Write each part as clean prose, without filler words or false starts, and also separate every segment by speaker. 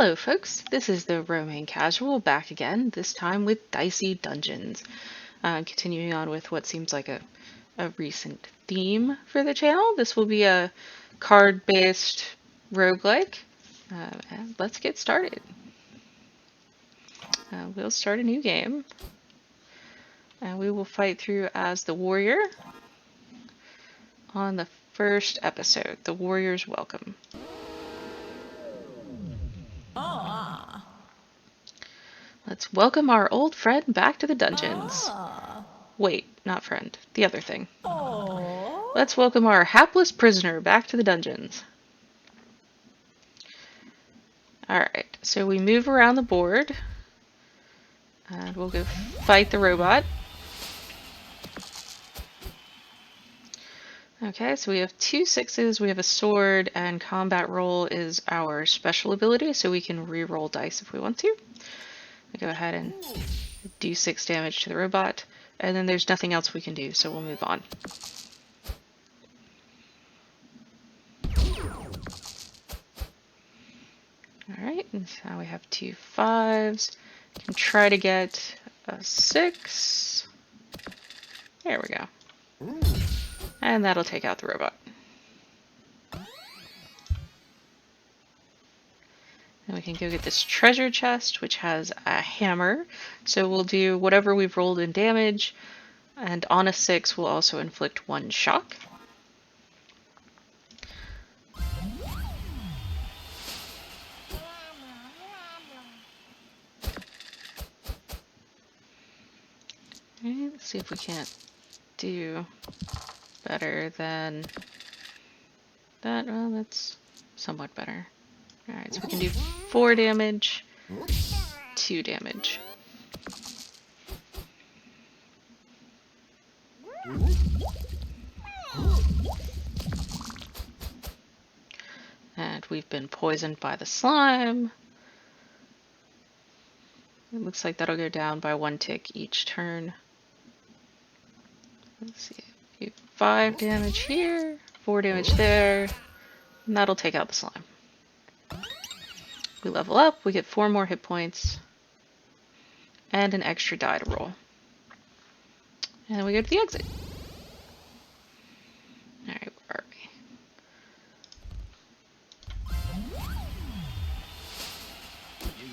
Speaker 1: Hello folks, this is the Romaine Casual back again, this time with Dicey Dungeons. Continuing on with what seems like a recent theme for the channel. This will be a card-based roguelike, and let's get started. We'll start a new game, and we will fight through as the warrior on the first episode, The Warrior's Welcome. Let's welcome our old friend back to the dungeons. Wait, not friend. The other thing. Let's welcome our hapless prisoner back to the dungeons. Alright, so we move around the board. And we'll go fight the robot. Okay, so we have 2 6s, we have a sword, and combat roll is our special ability, so we can re-roll dice if we want to. We go ahead and do 6 damage to the robot, and then there's nothing else we can do, so we'll move on. Alright, and now we have 2 5s. Can try to get a 6. There we go. And that'll take out the robot. And we can go get this treasure chest, which has a hammer. So we'll do whatever we've rolled in damage, and on a 6 we'll also inflict 1 shock. Okay, let's see if we can't do better than that. Well, that's somewhat better. Alright, so we can do 4 damage, 2 damage. And we've been poisoned by the slime. It looks like that'll go down by 1 tick each turn. Let's see. 5 damage here, 4 damage there, and that'll take out the slime. We level up, we get 4 more hit points, and an extra die to roll. And we go to the exit. Alright, where are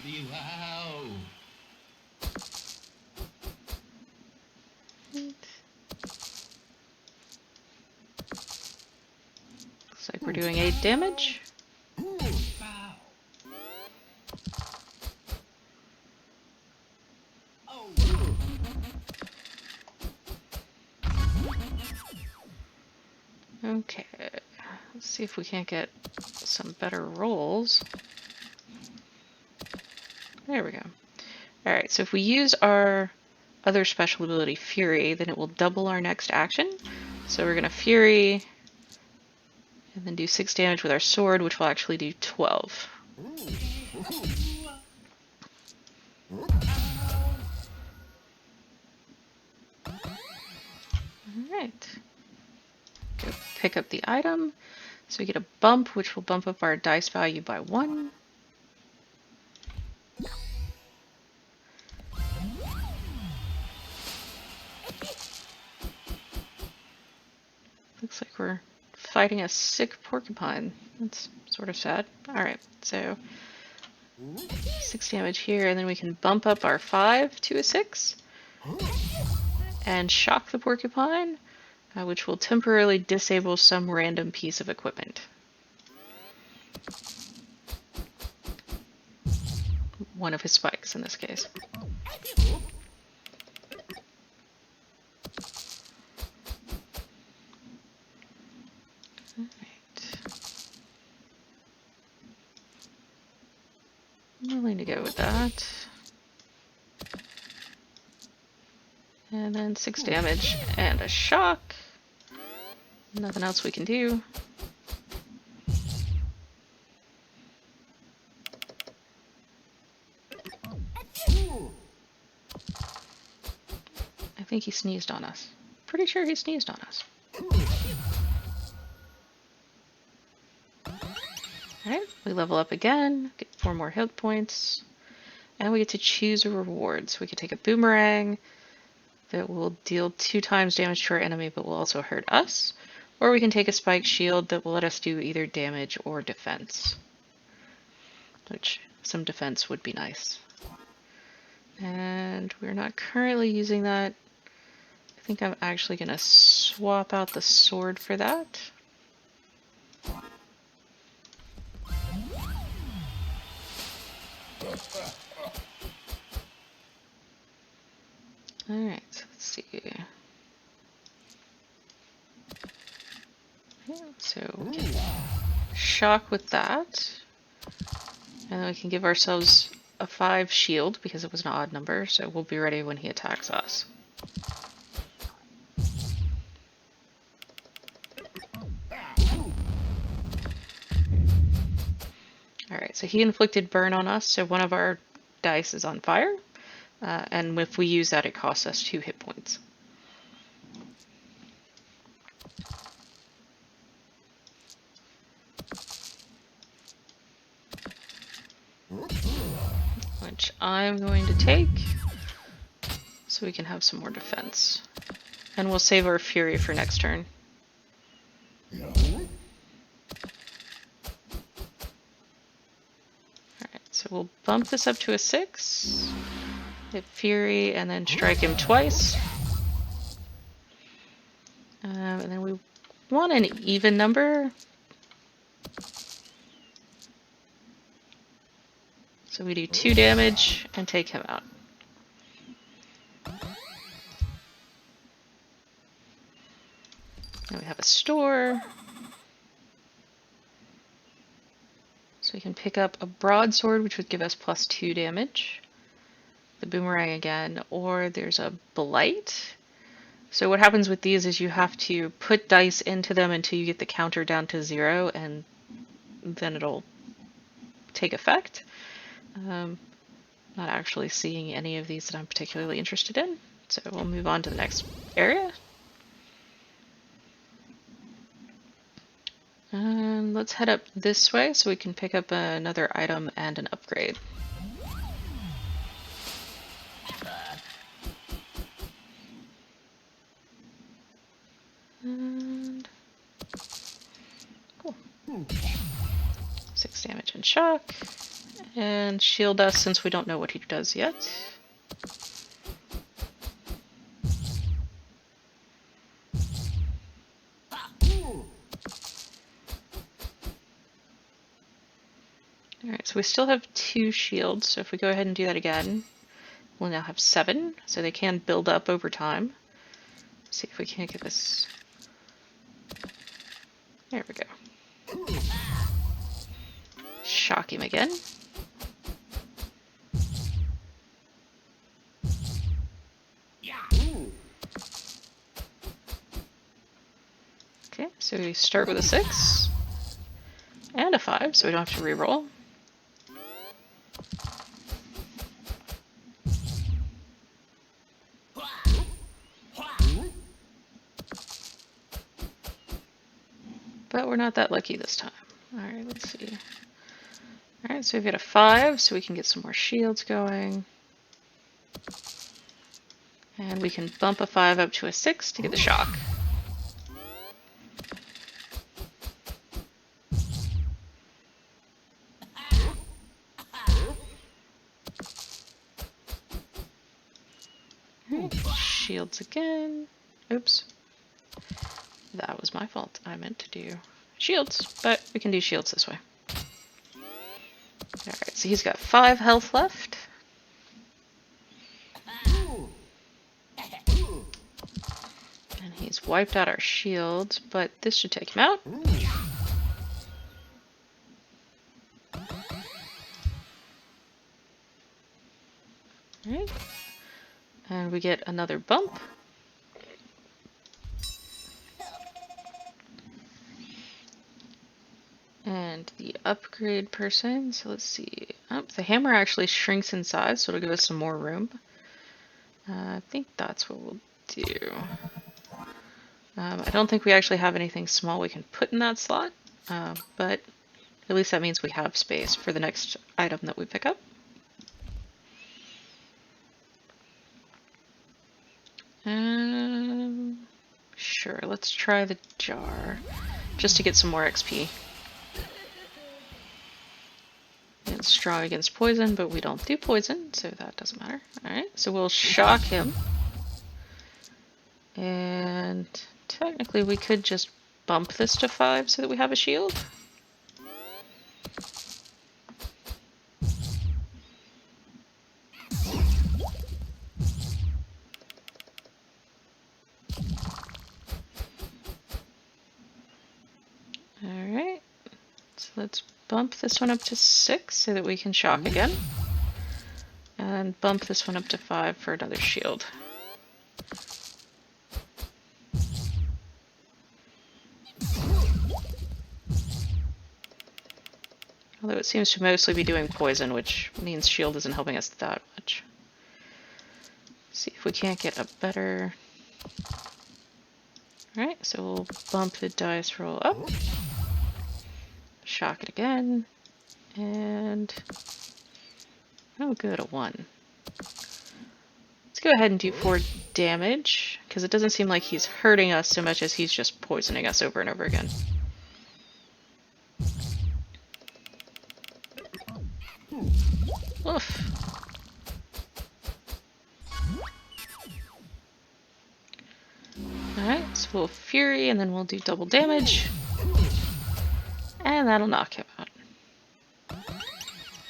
Speaker 1: we?
Speaker 2: Wow.
Speaker 1: Looks like we're doing 8 damage. Okay, let's see if we can't get some better rolls. There we go. Alright, so if we use our other special ability, Fury, then it will double our next action. So we're going to Fury, and then do 6 damage with our sword, which will actually do 12. Alright. Go pick up the item. So we get a bump, which will bump up our dice value by 1. Looks like we're fighting a sick porcupine. That's sort of sad. Alright, so 6 damage here, and then we can bump up our 5 to a 6. And shock the porcupine, which will temporarily disable some random piece of equipment. One of his spikes in this case. I'm willing to go with that. And then 6 damage and a shock. Nothing else we can do. I think he sneezed on us. Pretty sure he sneezed on us. Alright, we level up again, get 4 more hit points. And we get to choose a reward. So we could take a boomerang that will deal 2 times damage to our enemy but will also hurt us. Or we can take a spike shield that will let us do either damage or defense. Which, some defense would be nice. And we're not currently using that. I think I'm actually going to swap out the sword for that. Alright, so let's see. Yeah, so we can shock with that. And then we can give ourselves a 5 shield because it was an odd number, so we'll be ready when he attacks us. Alright, so he inflicted burn on us, so one of our dice is on fire. And if we use that, it costs us 2 hit points. Which I'm going to take, so we can have some more defense. And we'll save our fury for next turn. Alright, so we'll bump this up to a 6, hit fury, and then strike him twice. And then we want an even number. So we do 2 damage and take him out. Now we have a store. So we can pick up a broadsword, which would give us +2 damage. The boomerang again, or there's a blight. So what happens with these is you have to put dice into them until you get the counter down to 0, and then it'll take effect. Not actually seeing any of these that I'm particularly interested in, so we'll move on to the next area. And let's head up this way so we can pick up another item and an upgrade. And cool. 6 damage and shock. And shield us since we don't know what he does yet. Alright, so we still have 2 shields, so if we go ahead and do that again, we'll now have 7, so they can build up over time. Let's see if we can't get this. There we go. Shock him again. Okay, so we start with a 6 and a 5, so we don't have to reroll. But we're not that lucky this time. Alright, let's see. Alright, so we've got a 5, so we can get some more shields going. And we can bump a 5 up to a 6 to get the shock. Shields again. Oops. That was my fault. I meant to do shields, but we can do shields this way. Alright, so he's got 5 health left. And he's wiped out our shields, but this should take him out. Alright. And we get another bump. And the upgrade person, so let's see. Oh, the hammer actually shrinks in size, so it'll give us some more room. I think that's what we'll do. I don't think we actually have anything small we can put in that slot, but At least that means we have space for the next item that we pick up. Sure, let's try the jar, just to get some more XP. It's strong against poison, but we don't do poison, so that doesn't matter. Alright, so we'll shock him. And technically we could just bump this to 5 so that we have a shield. Alright, so let's bump this one up to 6 so that we can shock again. And bump this one up to 5 for another shield. Although it seems to mostly be doing poison, which means shield isn't helping us that much. See if we can't get a better... Alright, so we'll bump the dice roll up. Shock it again. And... oh good, a 1. Let's go ahead and do 4 damage, because it doesn't seem like he's hurting us so much as he's just poisoning us over and over again. Oof. Alright, so we'll Fury and then we'll do double damage. And that'll knock him out.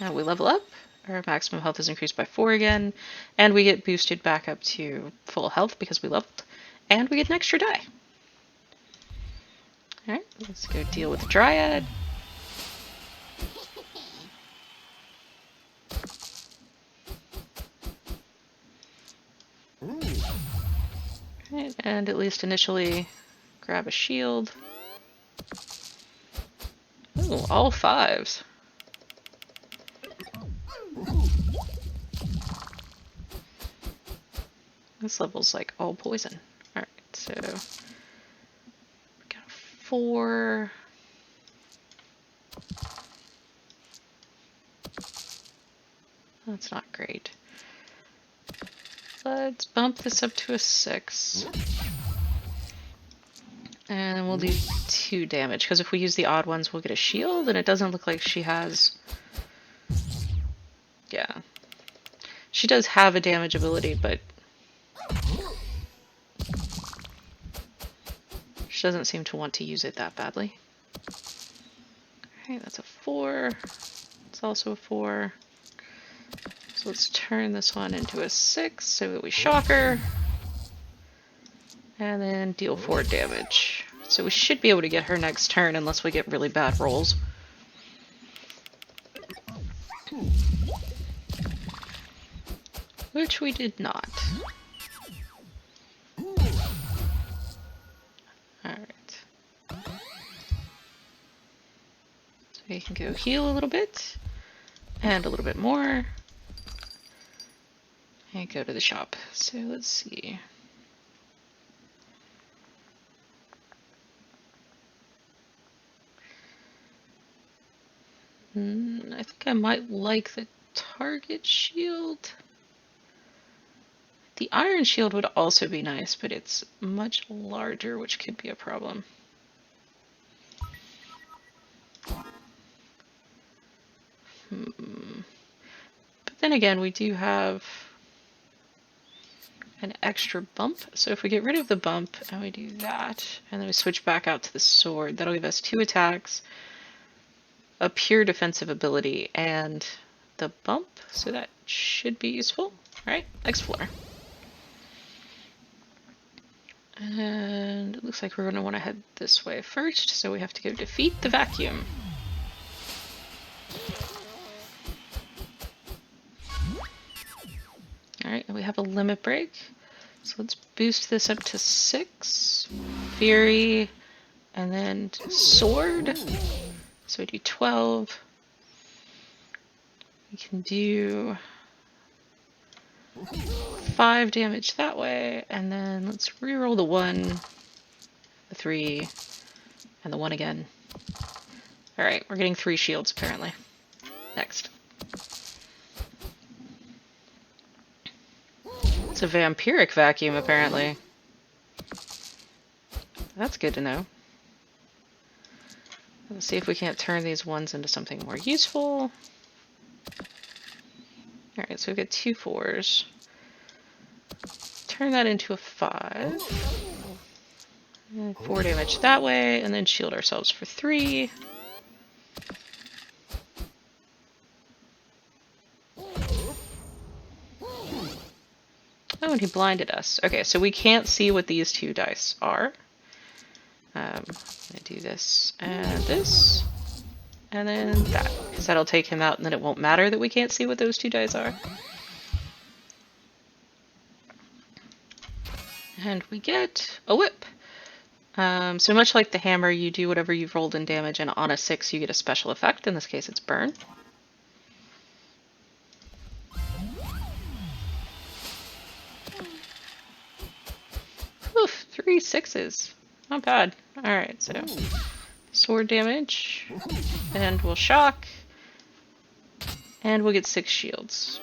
Speaker 1: Now we level up. Our maximum health is increased by 4 again. And we get boosted back up to full health because we leveled. And we get an extra die. Alright, let's go deal with the Dryad. Right, and at least initially grab a shield. Ooh, all 5s. This level's like all poison. Alright, so we got 4. That's not great. Let's bump this up to a 6. And we'll do 2 damage, because if we use the odd ones, we'll get a shield, and it doesn't look like she has... yeah. She does have a damage ability, but... she doesn't seem to want to use it that badly. Okay, that's a 4. It's also a 4. So let's turn this one into a 6 so that we shock her. And then deal 4 damage. So we should be able to get her next turn unless we get really bad rolls. Which we did not. Alright. So we can go heal a little bit. And a little bit more. And go to the shop. So let's see. I think I might like the target shield. The iron shield would also be nice, but it's much larger, which could be a problem. But then again, we do have an extra bump. So if we get rid of the bump and we do that, and then we switch back out to the sword, that'll give us 2 attacks, a pure defensive ability, and the bump. So that should be useful. All right, explore. And it looks like we're going to want to head this way first, so we have to go defeat the vacuum. Alright, we have a limit break. So let's boost this up to 6. Fury, and then sword. So we do 12. We can do 5 damage that way, and then let's reroll the 1, the 3, and the 1 again. Alright, we're getting 3 shields apparently. Next. It's a vampiric vacuum apparently. That's good to know. Let's see if we can't turn these ones into something more useful. Alright, so we've got 2 4s. Turn that into a 5. And 4 damage that way, and then shield ourselves for 3. Oh, and he blinded us. Okay, so we can't see what these 2 dice are. I'm gonna do this, and then that, because that'll take him out, and then it won't matter that we can't see what those 2 dice are. And we get a whip. So much like the hammer, you do whatever you've rolled in damage, and on a 6 you get a special effect. In this case, it's burn. Oof, 3 6s. Not bad. Alright, so sword damage, and we'll shock, and we'll get 6 shields.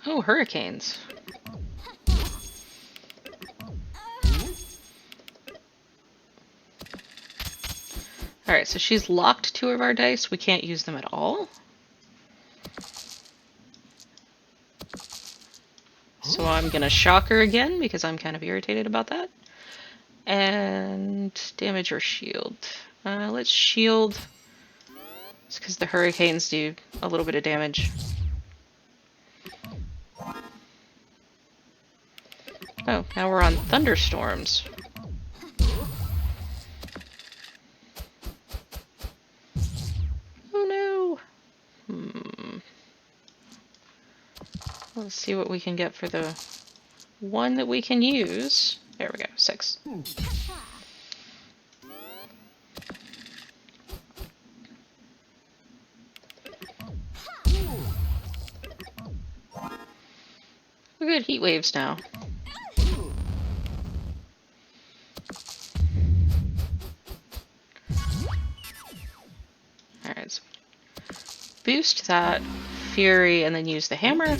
Speaker 1: Oh, hurricanes. Alright, so she's locked 2 of our dice. We can't use them at all. So I'm gonna shock her again because I'm kind of irritated about that. And damage or shield. Let's shield. It's because the hurricanes do a little bit of damage. Oh, now we're on thunderstorms. Oh no! Let's see what we can get for the one that we can use. There we go, 6. We're good heat waves now. Alright, so boost that fury and then use the hammer.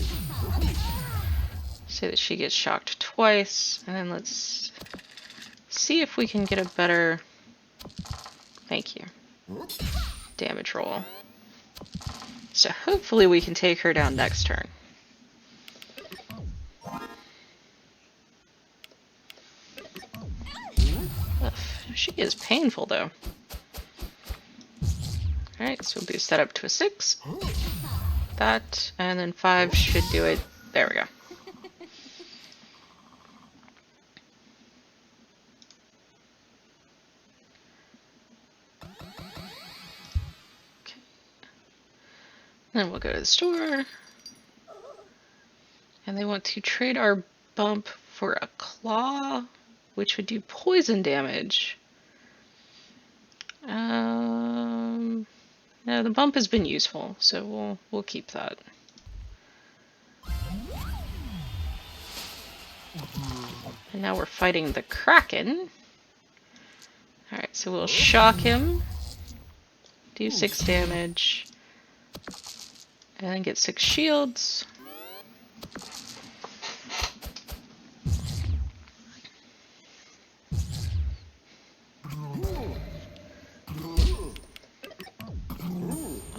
Speaker 1: So that she gets shocked twice, and then let's see if we can get a better, thank you, damage roll. So hopefully we can take her down next turn. Ugh, she is painful though. Alright, so we'll boost that up to a 6. That, and then 5 should do it. There we go. Then we'll go to the store, and they want to trade our bump for a claw, which would do poison damage. No, the bump has been useful, so we'll keep that. And now we're fighting the Kraken. Alright, so we'll shock him, do 6 damage. And then get 6 shields.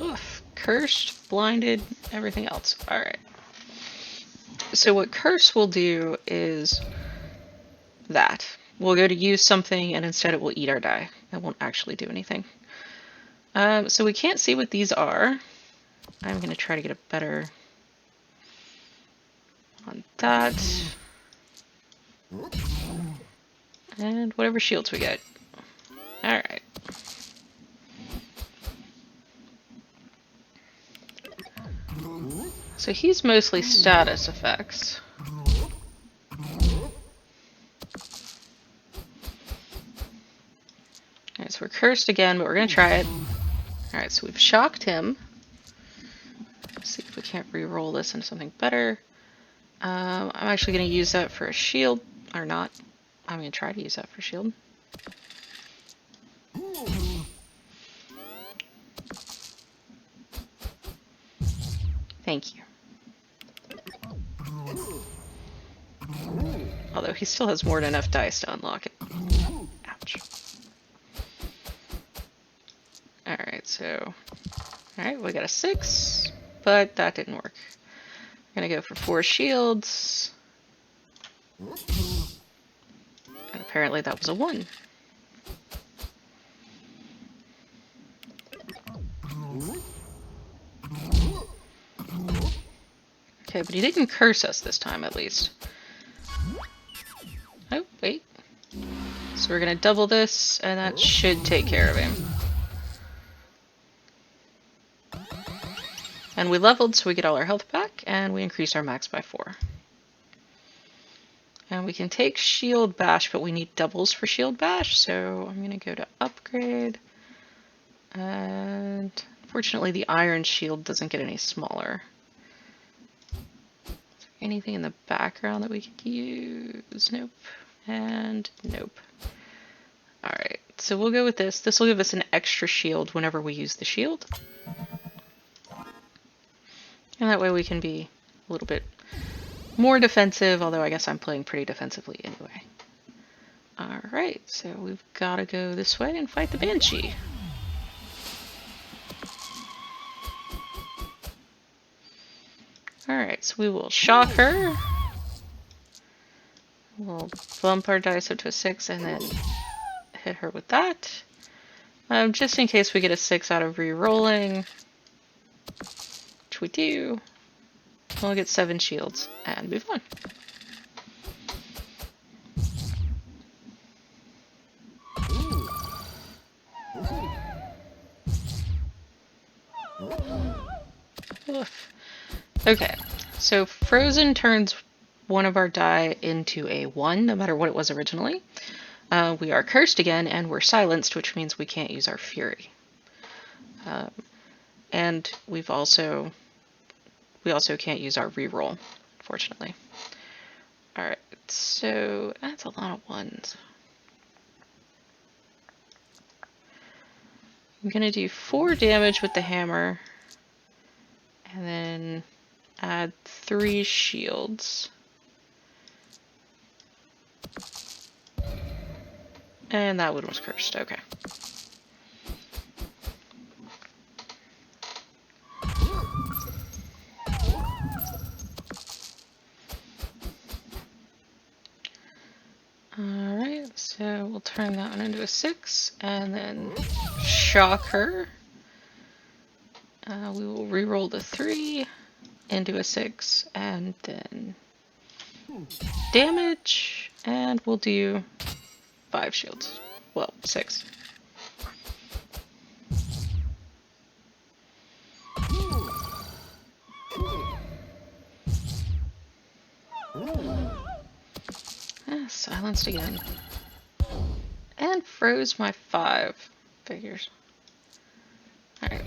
Speaker 1: Oof, cursed, blinded, everything else. Alright. So what curse will do is that. We'll go to use something and instead it will eat our die. It won't actually do anything. So we can't see what these are. I'm going to try to get a better on that. And whatever shields we get. Alright. So he's mostly status effects. Alright, so we're cursed again, but we're going to try it. Alright, so we've shocked him. Let's see if we can't re-roll this into something better. I'm actually going to use that for a shield, or not. I'm going to try to use that for a shield. Thank you. Although he still has more than enough dice to unlock it. Ouch. Alright, so... Alright, we got a 6, but that didn't work. We're gonna go for 4 shields. And apparently that was a 1. Okay, but he didn't curse us this time, at least. Oh, wait. So we're gonna double this, and that should take care of him. And we leveled, so we get all our health back, and we increased our max by 4. And we can take Shield Bash, but we need doubles for Shield Bash, so I'm gonna go to Upgrade. And unfortunately, the Iron Shield doesn't get any smaller. Is there anything in the background that we could use? Nope. And nope. Alright, so we'll go with this. This will give us an extra shield whenever we use the shield. And that way we can be a little bit more defensive, although I guess I'm playing pretty defensively anyway. Alright, so we've got to go this way and fight the Banshee. Alright, so we will shock her. We'll bump our dice up to a 6 and then hit her with that. Just in case we get a 6 out of re-rolling, which we do, we'll get 7 shields and move on. Oof. Okay, so Frozen turns one of our die into a 1, no matter what it was originally. We are cursed again, and we're silenced, which means we can't use our Fury. And we also can't use our reroll, unfortunately. Alright, so that's a lot of 1s. I'm gonna do 4 damage with the hammer, and then add 3 shields. And that one was cursed, okay. Alright, so we'll turn that one into a 6, and then shock her. We will re-roll the 3 into a 6, and then damage, and we'll do 5 shields. Well, 6. Silenced again. And froze my 5. Figures. Alright.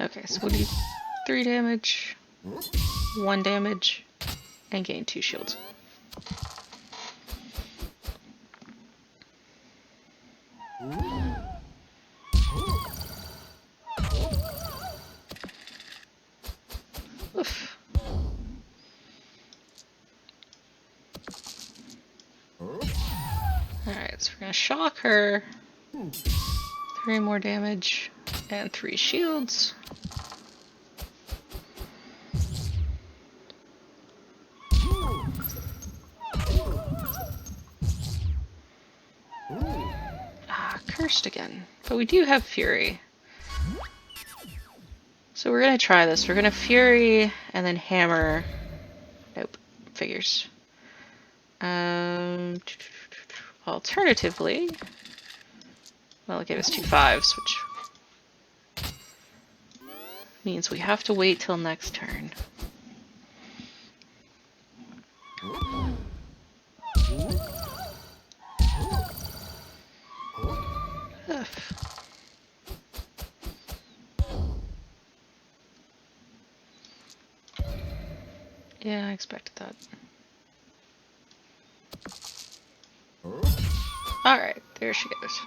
Speaker 1: Okay, so we'll do 3 damage, 1 damage, and gain 2 shields. Oof. Alright, so we're gonna shock her. 3 more damage and 3 shields. Cursed again, but we do have Fury. So we're gonna try this. We're gonna Fury and then Hammer. Nope, figures. Alternatively, well, it gave us 2 5s, which means we have to wait till next turn. Ugh. Yeah, I expected that. Alright, there she goes.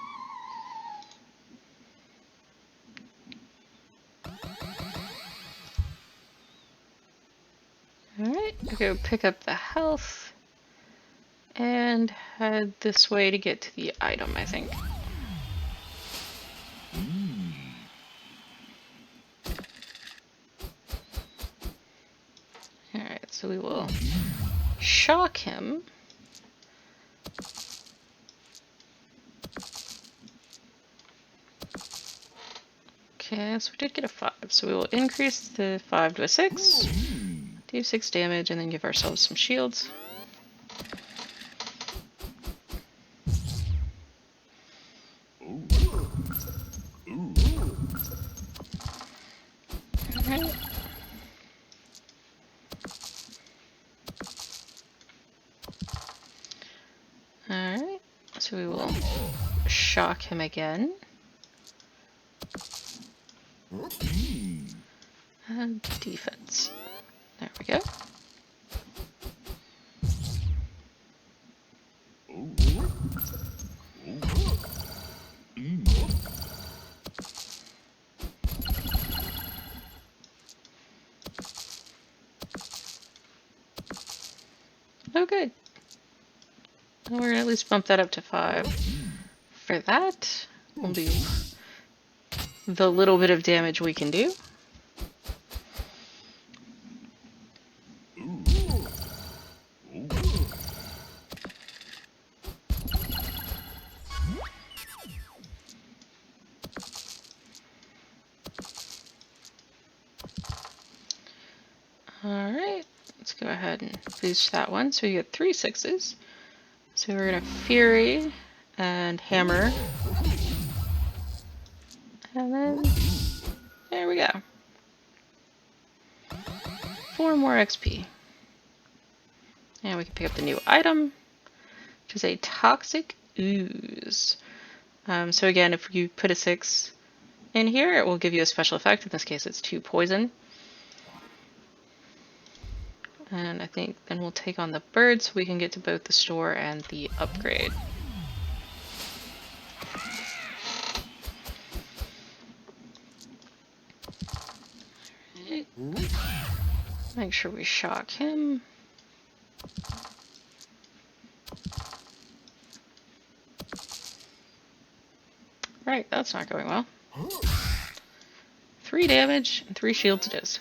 Speaker 1: Alright, I'll go pick up the health and head this way to get to the item, I think. Alright, so we will shock him. Okay, so we did get a 5, so we will increase the 5 to a 6, do 6 damage, and then give ourselves some shields. Alright. Alright, so we will shock him again. And defense. There we go. Oh, good. We're gonna at least bump that up to 5. For that, we'll do the little bit of damage we can do. Alright, let's go ahead and boost that one. So we get 3 6s. So we're gonna Fury and Hammer. And then there we go. 4 more XP. And we can pick up the new item, which is a Toxic Ooze. So again, if you put a 6 in here, it will give you a special effect. In this case, it's 2 poison. And I think then we'll take on the bird so we can get to both the store and the upgrade. Right. Make sure we shock him. Right, that's not going well. 3 damage and 3 shields it is.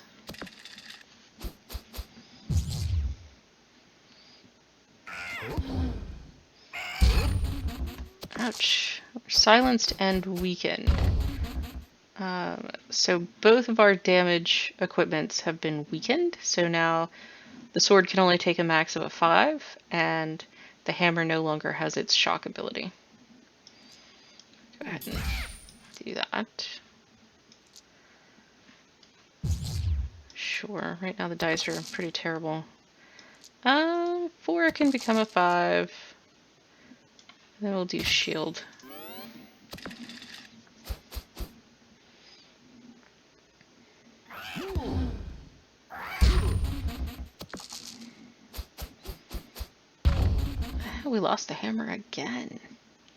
Speaker 1: Ouch. We're silenced and weakened. So both of our damage equipments have been weakened. So now the sword can only take a max of a 5, and the hammer no longer has its shock ability. Go ahead and do that. Sure, right now the dice are pretty terrible. 4 can become a 5. Then we'll do shield. We lost the hammer again.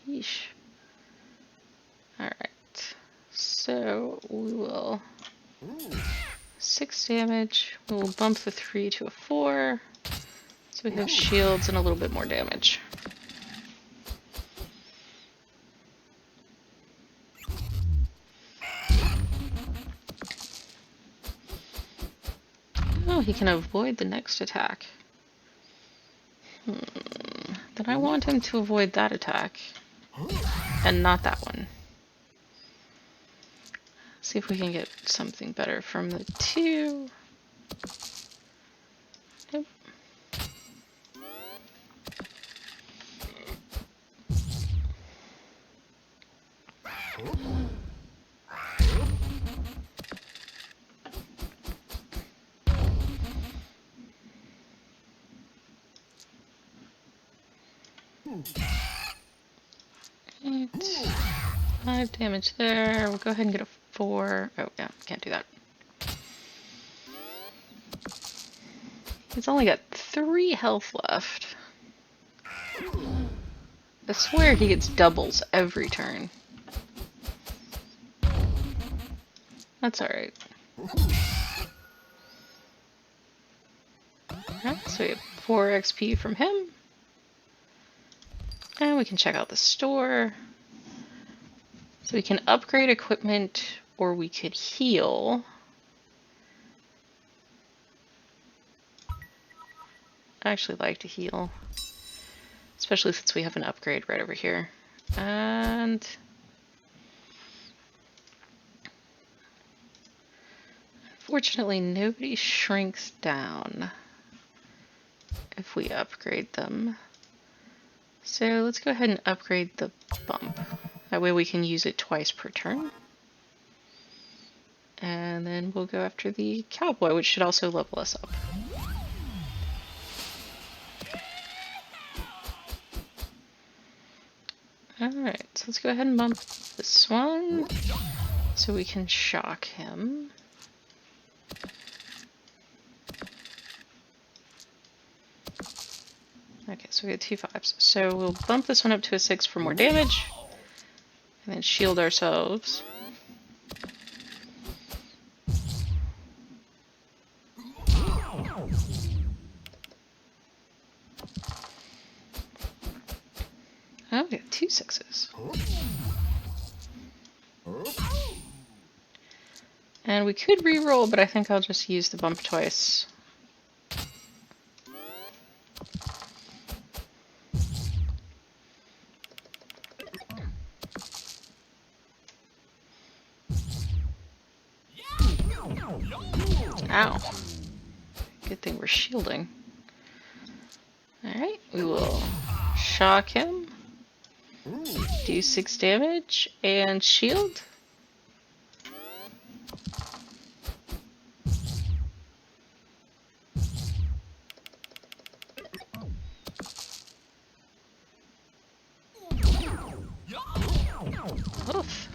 Speaker 1: Yeesh. Alright. So we will 6 damage. We will bump the 3 to a 4. So we have shields and a little bit more damage. Oh, he can avoid the next attack. Then I want him to avoid that attack. And not that one. See if we can get something better from the 2. Nope. Right. 5 damage there. We'll go ahead and get a 4. Oh, yeah, can't do that. He's only got 3 health left. I swear he gets doubles every turn. That's alright. Alright, so we have 4 XP from him. And we can check out the store. So we can upgrade equipment, or we could heal. I actually like to heal, especially since we have an upgrade right over here. And unfortunately, nobody shrinks down if we upgrade them. So let's go ahead and upgrade the bump. That way we can use it twice per turn. And then we'll go after the cowboy, which should also level us up. Alright, so let's go ahead and bump this one so we can shock him. Okay, so we get 2 5s. So we'll bump this one up to a 6 for more damage, and then shield ourselves. Oh, we got 2 6s. And we could re-roll, but I think I'll just use the bump twice. Ow. Good thing we're shielding. Alright, we will shock him, do 6 damage, and shield. Oof.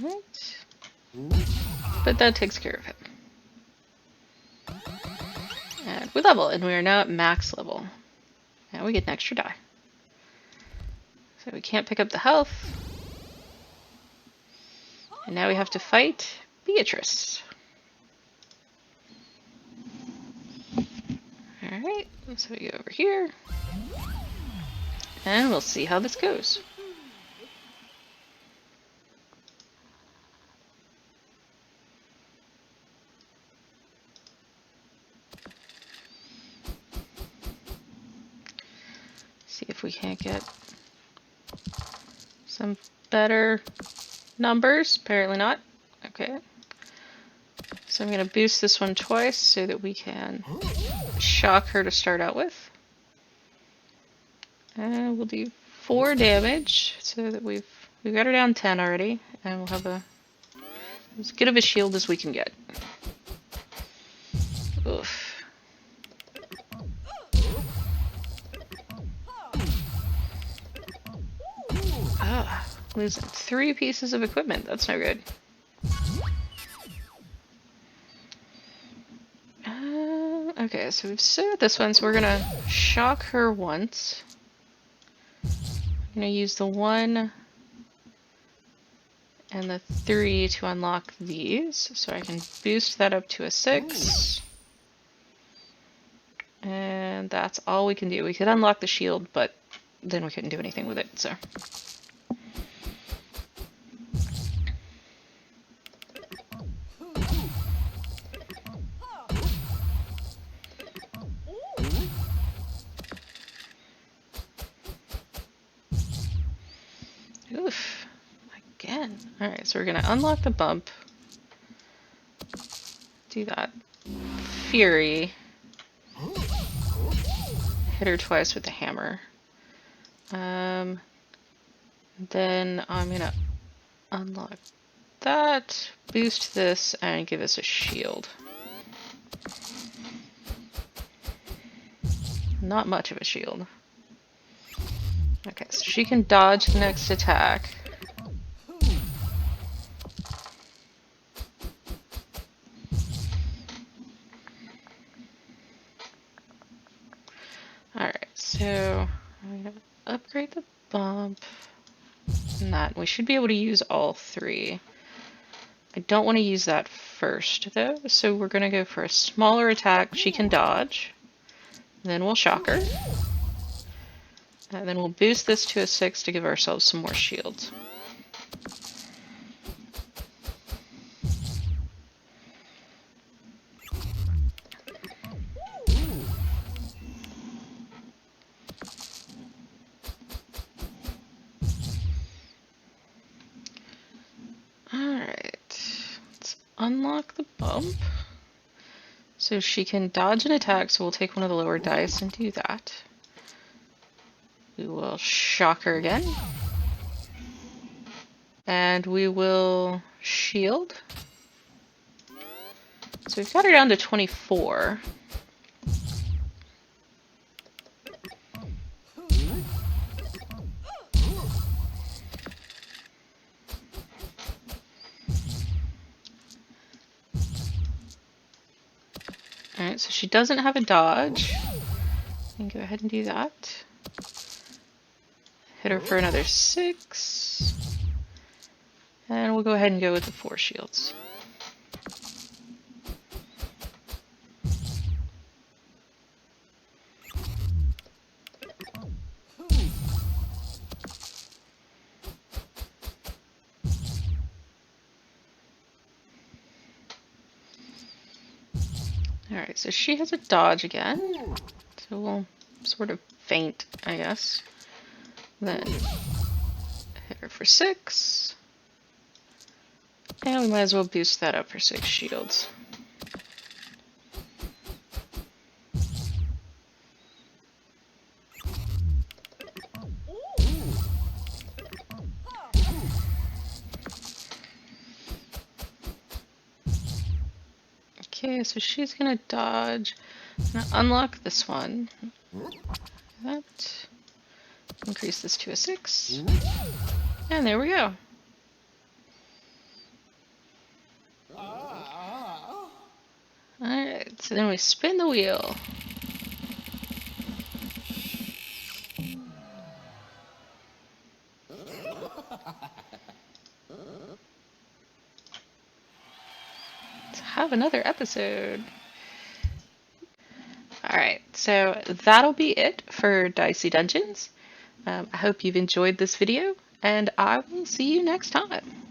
Speaker 1: Alright. But that takes care of him. And we level, and we are now at max level. Now we get an extra die. So we can't pick up the health. And now we have to fight Beatrice. Alright, so we go over here. And we'll see how this goes. See if we can't get some better numbers. Apparently not. Okay. So I'm going to boost this one twice so that we can shock her to start out with. And we'll do 4 damage so that we've got her down 10 already, and we'll have as good of a shield as we can get. Oof. Ah, losing 3 pieces of equipment. That's no good. Okay, so we've saved this one, so we're gonna shock her once. I'm gonna use the 1 and the 3 to unlock these, so I can boost that up to a 6. And that's all we can do. We could unlock the shield, but then we couldn't do anything with it, so. Oof. Again. Alright, so we're gonna unlock the bump. Do that. Fury. Hit her twice with the hammer. Then I'm gonna unlock that, boost this, and give us a shield. Not much of a shield. Okay, so she can dodge the next attack. So I'm gonna upgrade the bump and that. We should be able to use all three. I don't want to use that first though, so we're gonna go for a smaller attack she can dodge. Then we'll shock her. And then we'll boost this to a 6 to give ourselves some more shields. Alright, let's unlock the bump. So she can dodge an attack, so we'll take one of the lower dice and do that. We will shock her again. And we will shield. So we've got her down to 24. Alright, so she doesn't have a dodge. We can go ahead and do that. Hit her for another 6. And we'll go ahead and go with the 4 shields. Alright, so she has a dodge again. So we'll sort of feint, I guess. Then hit her for 6. And we might as well boost that up for 6 shields. Okay, so she's gonna dodge. I'm gonna unlock this one. That. Increase this to a 6. And there we go. Alright, so then we spin the wheel. Let's have another episode. Alright, so that'll be it for Dicey Dungeons. I hope you've enjoyed this video, and I will see you next time.